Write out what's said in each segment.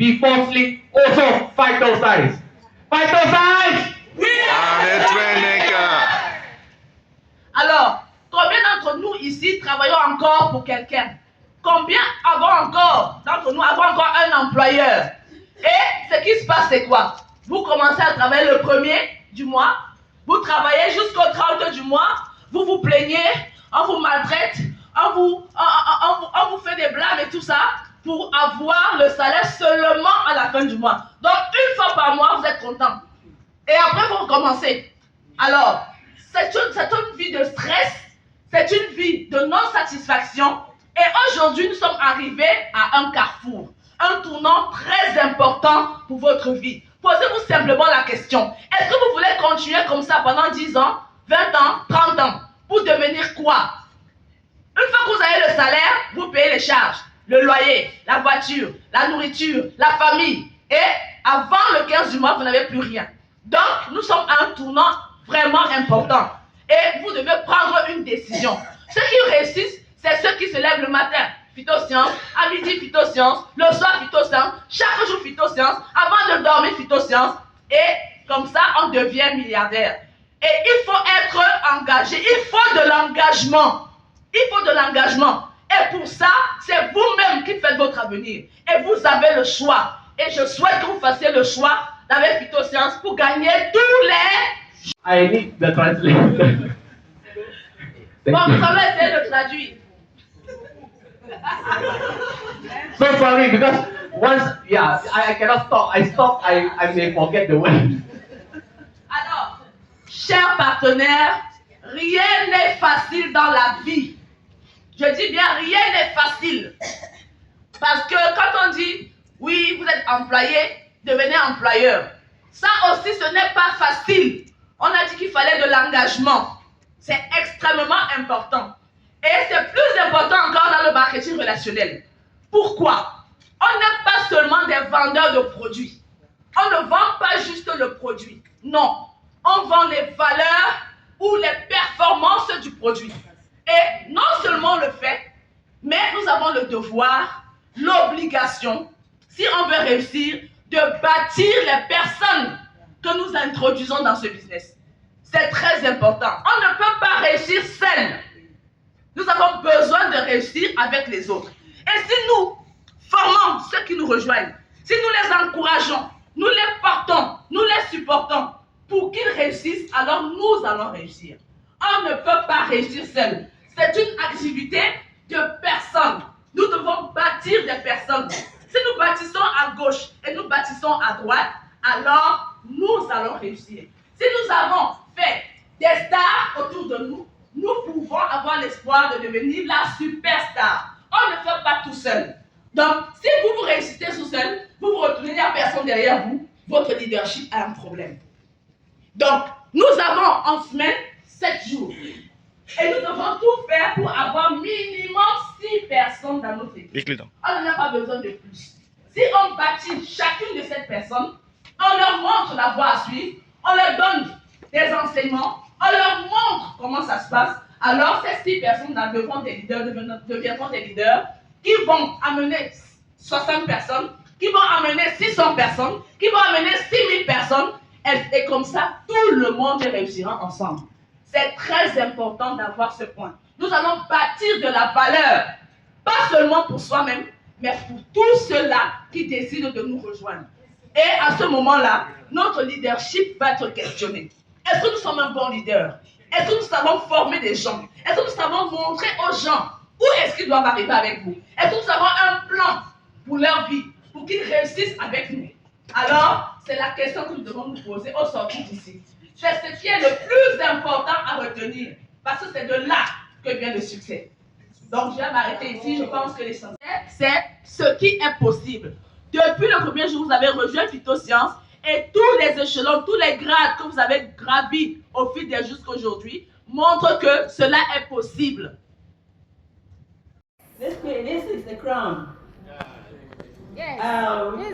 before sleep, also phytoscience. Phytoscience! Alors, combien d'entre nous ici travaillons encore pour quelqu'un? Combien avons encore d'entre nous avons encore un employeur? Et ce qui se passe, c'est quoi? Vous commencez à travailler le 1er du mois, vous travaillez jusqu'au 30 du mois, vous vous plaignez, on vous maltraite, on vous fait des blâmes et tout ça pour avoir le salaire seulement à la fin du mois. Donc, une fois par mois, vous êtes content. Et après, vous recommencez. Alors, c'est une vie de stress, c'est une vie de non-satisfaction. Et aujourd'hui, nous sommes arrivés à un carrefour, un tournant très important pour votre vie. Posez-vous simplement la question, est-ce que vous voulez continuer comme ça pendant 10 ans, 20 ans, 30 ans, pour devenir quoi? Une fois que vous avez le salaire, vous payez les charges, le loyer, la voiture, la nourriture, la famille. Et avant le 15 du mois, vous n'avez plus rien. Donc, nous sommes à un tournant vraiment important. Et vous devez prendre une décision. Ceux qui réussissent, c'est ceux qui se lèvent le matin, phytosciences, à midi, phytosciences, le soir, phytosciences, chaque jour, phytosciences, avant de dormir, phytosciences. Et comme ça, on devient milliardaire. Et il faut être engagé, il faut de l'engagement. Il faut de l'engagement. Et pour ça, c'est vous-même qui faites votre avenir. Et vous avez le choix. Et je souhaite que vous fassiez le choix avec phytosciences pour gagner tous les... I need the translator. Bon, comment essayer de traduire? So sorry, because once, yeah, I cannot stop. I may forget the word. Alors, chers partenaires, rien n'est facile dans la vie. Je dis bien, rien n'est facile. Parce que quand on dit, oui, vous êtes employé, devenez employeur. Ça aussi, ce n'est pas facile. On a dit qu'il fallait de l'engagement. C'est extrêmement important. Et c'est plus important encore dans le marketing relationnel. Pourquoi? On n'est pas seulement des vendeurs de produits. On ne vend pas juste le produit. Non. On vend les valeurs ou les performances du produit. Et non seulement on le fait, mais nous avons le devoir, l'obligation, si on veut réussir, de bâtir les personnes que nous introduisons dans ce business. C'est très important. On ne peut pas réussir seul. Nous avons besoin de réussir avec les autres. Et si nous formons ceux qui nous rejoignent, si nous les encourageons, nous les portons, nous les supportons pour qu'ils réussissent, alors nous allons réussir. On ne peut pas réussir seul. C'est une activité de personnes. Nous devons bâtir des personnes. Si nous bâtissons à gauche et nous bâtissons à droite, alors nous allons réussir. Si nous avons fait des stars autour de nous, nous pouvons avoir l'espoir de devenir la superstar. On ne fait pas tout seul. Donc, si vous réussissez tout seul, vous vous retrouvez, il n'y a personne derrière vous, votre leadership a un problème. Donc, nous avons en semaine 7 jours. Et nous devons tout faire pour avoir minimum 6 personnes dans notre équipe. On n'en a pas besoin de plus. Si on bâtit chacune de ces personnes, on leur montre la voie à suivre, on leur donne des enseignements, on leur montre comment ça se passe, alors ces 6 personnes deviendront des leaders qui vont amener 60 personnes, qui vont amener 600 personnes, qui vont amener 6000 personnes, et comme ça, tout le monde réussira ensemble. C'est très important d'avoir ce point. Nous allons bâtir de la valeur, pas seulement pour soi-même, mais pour tous ceux-là qui décident de nous rejoindre. Et à ce moment-là, notre leadership va être questionné. Est-ce que nous sommes un bon leader? Est-ce que nous savons former des gens? Est-ce que nous savons montrer aux gens où est-ce qu'ils doivent arriver avec vous? Est-ce que nous avons un plan pour leur vie, pour qu'ils réussissent avec nous? Alors, c'est la question que nous devons nous poser au sortir d'ici. C'est ce qui est le plus important à retenir, parce que c'est de là que vient le succès. Donc, je vais m'arrêter ici. Je pense que l'essentiel, c'est ce qui est possible. Depuis le premier jour, vous avez rejoint Phytosciences et tous les échelons, tous les grades que vous avez gravis au fil des jours jusqu'à aujourd'hui montrent que cela est possible. This is the crown. Yes.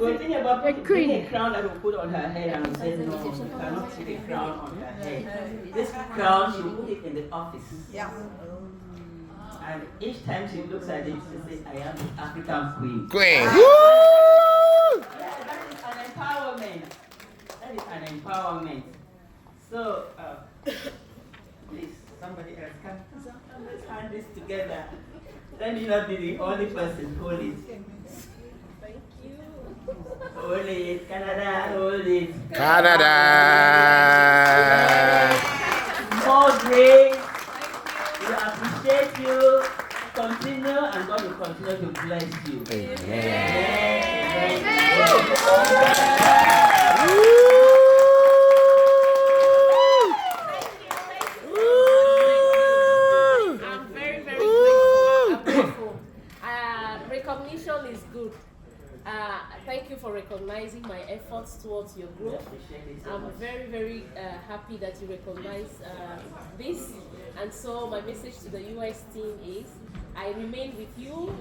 We're thinking about The queen. a crown that we put on her head, and we said, no, we cannot put a crown on her head. This crown, she will put it in the office. Yeah. And each time she looks at it, she says, I am the African queen. Queen. Woo! me not be the only person. Hold it. Thank you. Hold it. Canada, hold it. Canada. More grace. We appreciate you. Continue, and God will continue to bless you. I'm very, very grateful. I'm grateful. Recognition is good. Thank you for recognizing my efforts towards your We group. appreciate it so I'm much. very, very happy that you recognize this. And so my message to the US team is, I remain with you.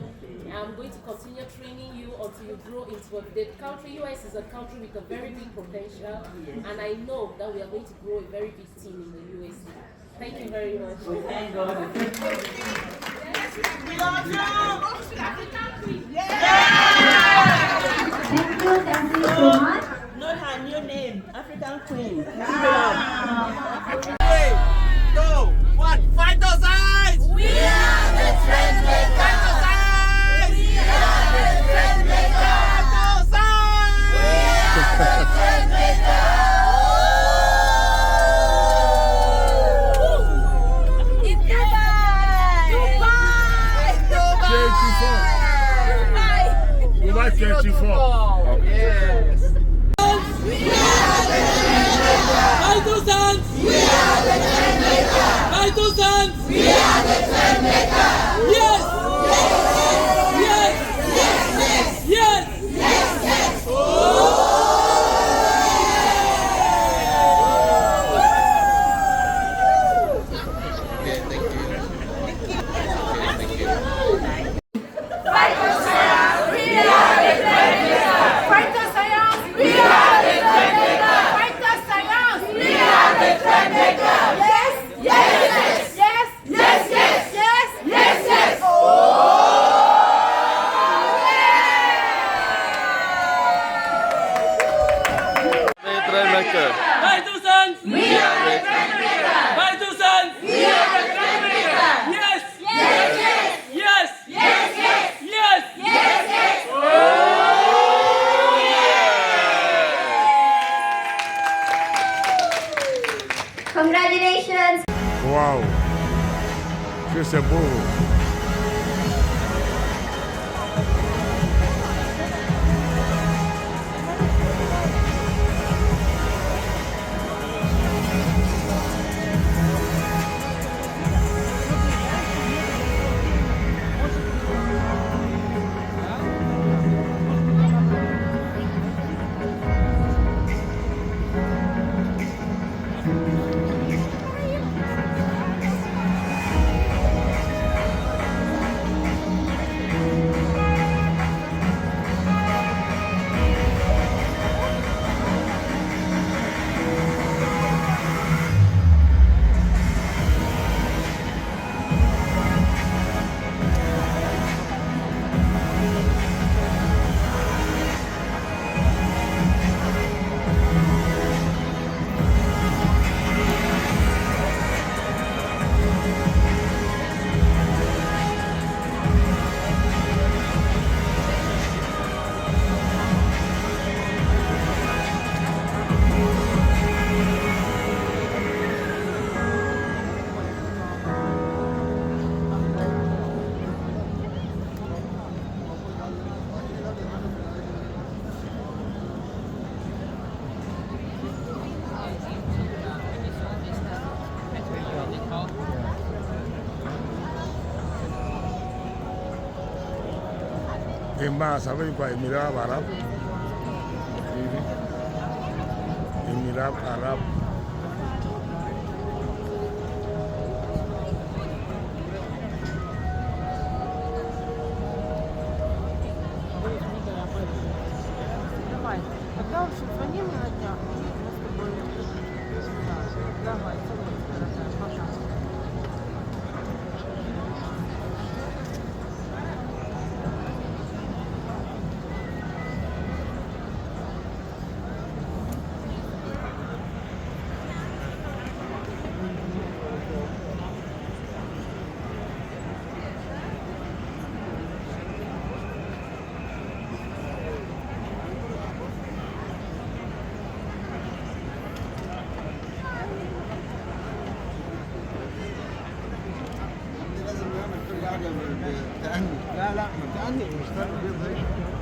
I'm going to continue training you until you grow into the country. US is a country with a very big potential, and I know that we are going to grow a very big team in the US. Thank you very much. We thank God. Thank you so much. Not her new name, African Queen. Dubai 34. Yes. Congratulations. Wow. C'est beau. Emma, ça veut dire quoi? Émirat arabe? Émirat arabe. Давай. Тогда, в общем, звони мне на днях, и мы с тобой... Давай, целуй, дорогая, пожалуйста. حاجه تأني. لا متأني مش فارق.